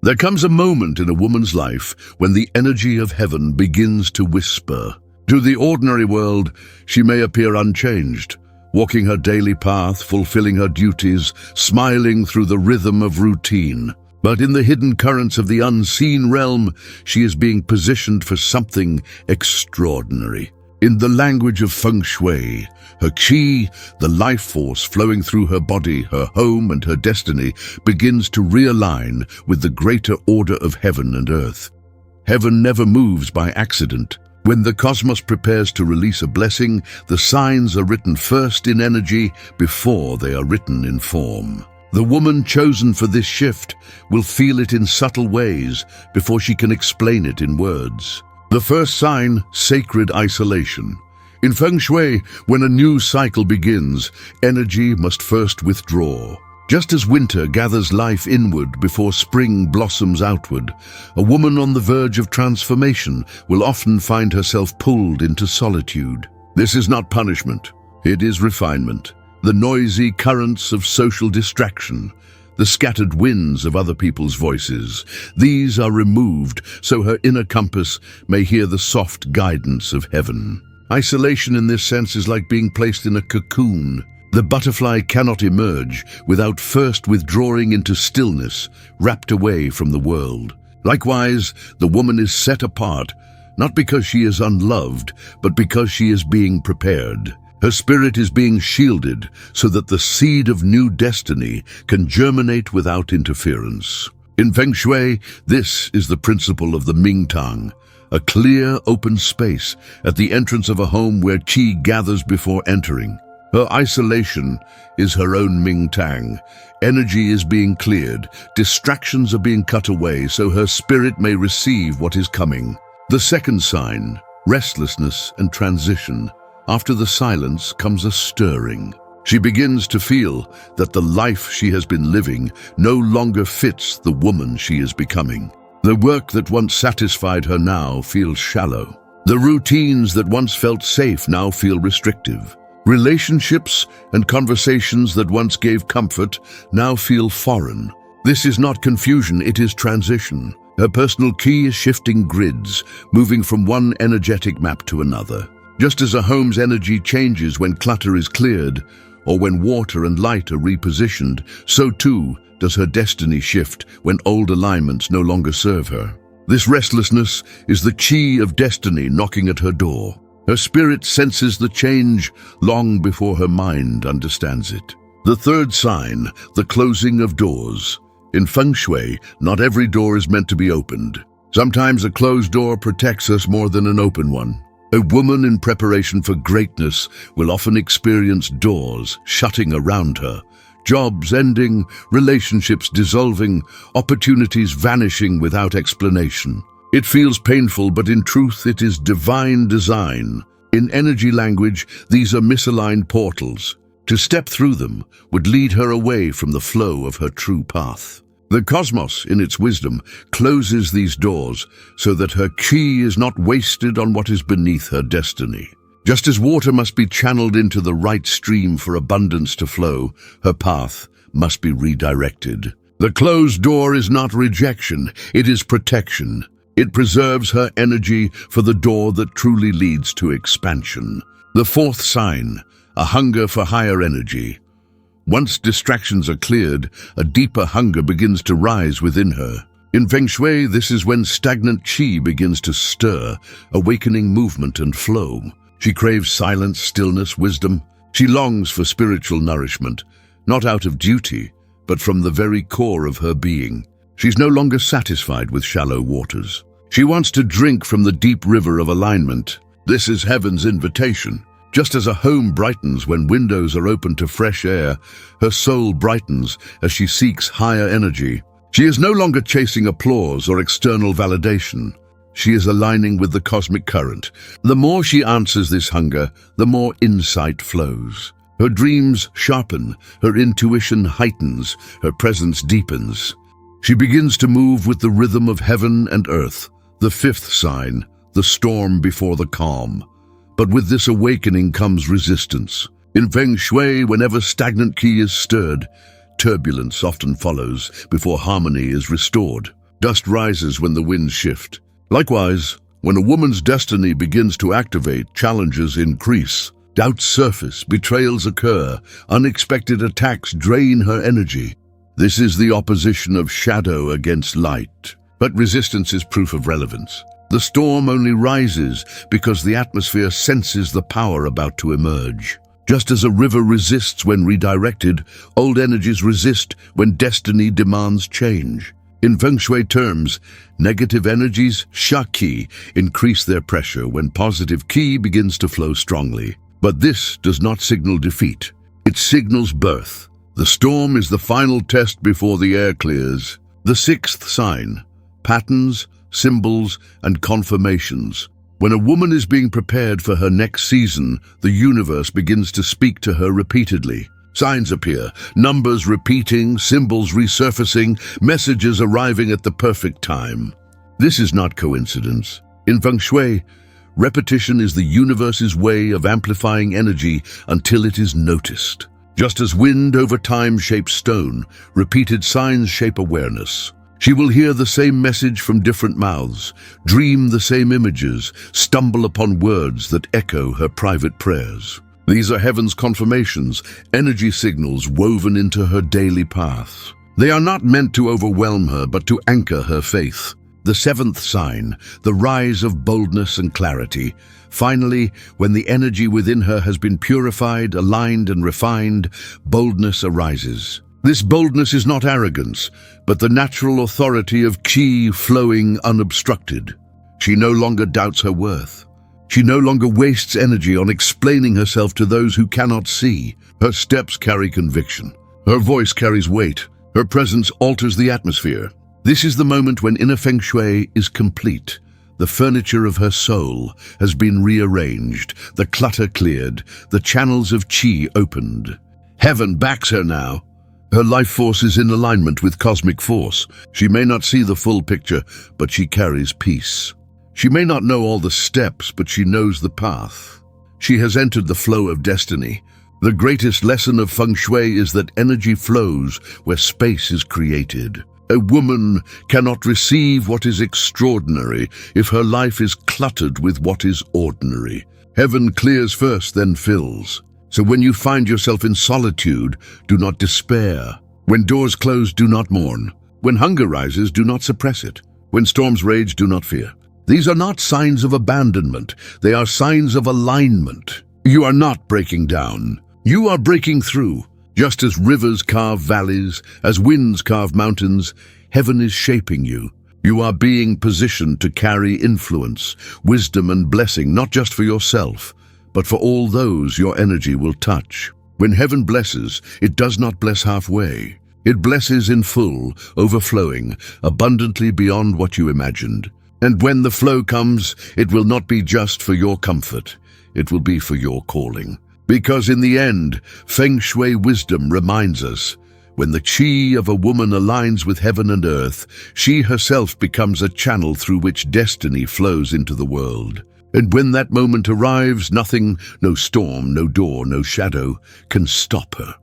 There comes a moment in a woman's life when the energy of heaven begins to whisper. To the ordinary world, she may appear unchanged, walking her daily path, fulfilling her duties, smiling through the rhythm of routine. But in the hidden currents of the unseen realm, she is being positioned for something extraordinary. In the language of Feng Shui, her qi, the life force flowing through her body, her home and her destiny, begins to realign with the greater order of heaven and earth. Heaven never moves by accident. When the cosmos prepares to release a blessing, the signs are written first in energy before they are written in form. The woman chosen for this shift will feel it in subtle ways before she can explain it in words. The first sign, sacred isolation. In Feng Shui, when a new cycle begins, energy must first withdraw. Just as winter gathers life inward before spring blossoms outward, a woman on the verge of transformation will often find herself pulled into solitude. This is not punishment, it is refinement. The noisy currents of social distraction, the scattered winds of other people's voices, these are removed so her inner compass may hear the soft guidance of heaven. Isolation in this sense is like being placed in a cocoon. The butterfly cannot emerge without first withdrawing into stillness, wrapped away from the world. Likewise, the woman is set apart, not because she is unloved, but because she is being prepared. Her spirit is being shielded so that the seed of new destiny can germinate without interference. In Feng Shui, this is the principle of the Mingtang, a clear, open space at the entrance of a home where qi gathers before entering. Her isolation is her own Mingtang. Energy is being cleared, distractions are being cut away so her spirit may receive what is coming. The second sign, restlessness and transition. After the silence comes a stirring. She begins to feel that the life she has been living no longer fits the woman she is becoming. The work that once satisfied her now feels shallow. The routines that once felt safe now feel restrictive. Relationships and conversations that once gave comfort now feel foreign. This is not confusion, it is transition. Her personal qi is shifting grids, moving from one energetic map to another. Just as a home's energy changes when clutter is cleared, or when water and light are repositioned, so too does her destiny shift when old alignments no longer serve her. This restlessness is the qi of destiny knocking at her door. Her spirit senses the change long before her mind understands it. The third sign, the closing of doors. In Feng Shui, not every door is meant to be opened. Sometimes a closed door protects us more than an open one. A woman in preparation for greatness will often experience doors shutting around her, jobs ending, relationships dissolving, opportunities vanishing without explanation. It feels painful, but in truth it is divine design. In energy language, these are misaligned portals. To step through them would lead her away from the flow of her true path. The cosmos, in its wisdom, closes these doors so that her qi is not wasted on what is beneath her destiny. Just as water must be channeled into the right stream for abundance to flow, her path must be redirected. The closed door is not rejection, it is protection. It preserves her energy for the door that truly leads to expansion. The fourth sign, a hunger for higher energy. Once distractions are cleared, a deeper hunger begins to rise within her. In Feng Shui, this is when stagnant qi begins to stir, awakening movement and flow. She craves silence, stillness, wisdom. She longs for spiritual nourishment, not out of duty, but from the very core of her being. She's no longer satisfied with shallow waters. She wants to drink from the deep river of alignment. This is heaven's invitation. Just as a home brightens when windows are open to fresh air, her soul brightens as she seeks higher energy. She is no longer chasing applause or external validation. She is aligning with the cosmic current. The more she answers this hunger, the more insight flows. Her dreams sharpen, her intuition heightens, her presence deepens. She begins to move with the rhythm of heaven and earth. The fifth sign, the storm before the calm. But with this awakening comes resistance. In Feng Shui, whenever stagnant qi is stirred, turbulence often follows before harmony is restored. Dust rises when the winds shift. Likewise, when a woman's destiny begins to activate, challenges increase. Doubts surface, betrayals occur, unexpected attacks drain her energy. This is the opposition of shadow against light. But resistance is proof of relevance. The storm only rises because the atmosphere senses the power about to emerge. Just as a river resists when redirected, old energies resist when destiny demands change. In Feng Shui terms, negative energies, sha qi, increase their pressure when positive qi begins to flow strongly. But this does not signal defeat. It signals birth. The storm is the final test before the air clears. The sixth sign: patterns, symbols, and confirmations. When a woman is being prepared for her next season, the universe begins to speak to her repeatedly. Signs appear, numbers repeating, symbols resurfacing, messages arriving at the perfect time. This is not coincidence. In Feng Shui, repetition is the universe's way of amplifying energy until it is noticed. Just as wind over time shapes stone, repeated signs shape awareness. She will hear the same message from different mouths, dream the same images, stumble upon words that echo her private prayers. These are heaven's confirmations, energy signals woven into her daily path. They are not meant to overwhelm her, but to anchor her faith. The seventh sign, the rise of boldness and clarity. Finally, when the energy within her has been purified, aligned, and refined, boldness arises. This boldness is not arrogance, but the natural authority of qi flowing unobstructed. She no longer doubts her worth. She no longer wastes energy on explaining herself to those who cannot see. Her steps carry conviction. Her voice carries weight. Her presence alters the atmosphere. This is the moment when inner Feng Shui is complete. The furniture of her soul has been rearranged, the clutter cleared, the channels of qi opened. Heaven backs her now. Her life force is in alignment with cosmic force. She may not see the full picture, but she carries peace. She may not know all the steps, but she knows the path. She has entered the flow of destiny. The greatest lesson of Feng Shui is that energy flows where space is created. A woman cannot receive what is extraordinary if her life is cluttered with what is ordinary. Heaven clears first, then fills. So when you find yourself in solitude, do not despair. When doors close, do not mourn. When hunger rises, do not suppress it. When storms rage, do not fear. These are not signs of abandonment. They are signs of alignment. You are not breaking down. You are breaking through. Just as rivers carve valleys, as winds carve mountains, heaven is shaping you. You are being positioned to carry influence, wisdom, and blessing, not just for yourself, but for all those your energy will touch. When heaven blesses, it does not bless halfway. It blesses in full, overflowing, abundantly beyond what you imagined. And when the flow comes, it will not be just for your comfort. It will be for your calling. Because in the end, Feng Shui wisdom reminds us, when the qi of a woman aligns with heaven and earth, she herself becomes a channel through which destiny flows into the world. And when that moment arrives, nothing, no storm, no door, no shadow, can stop her.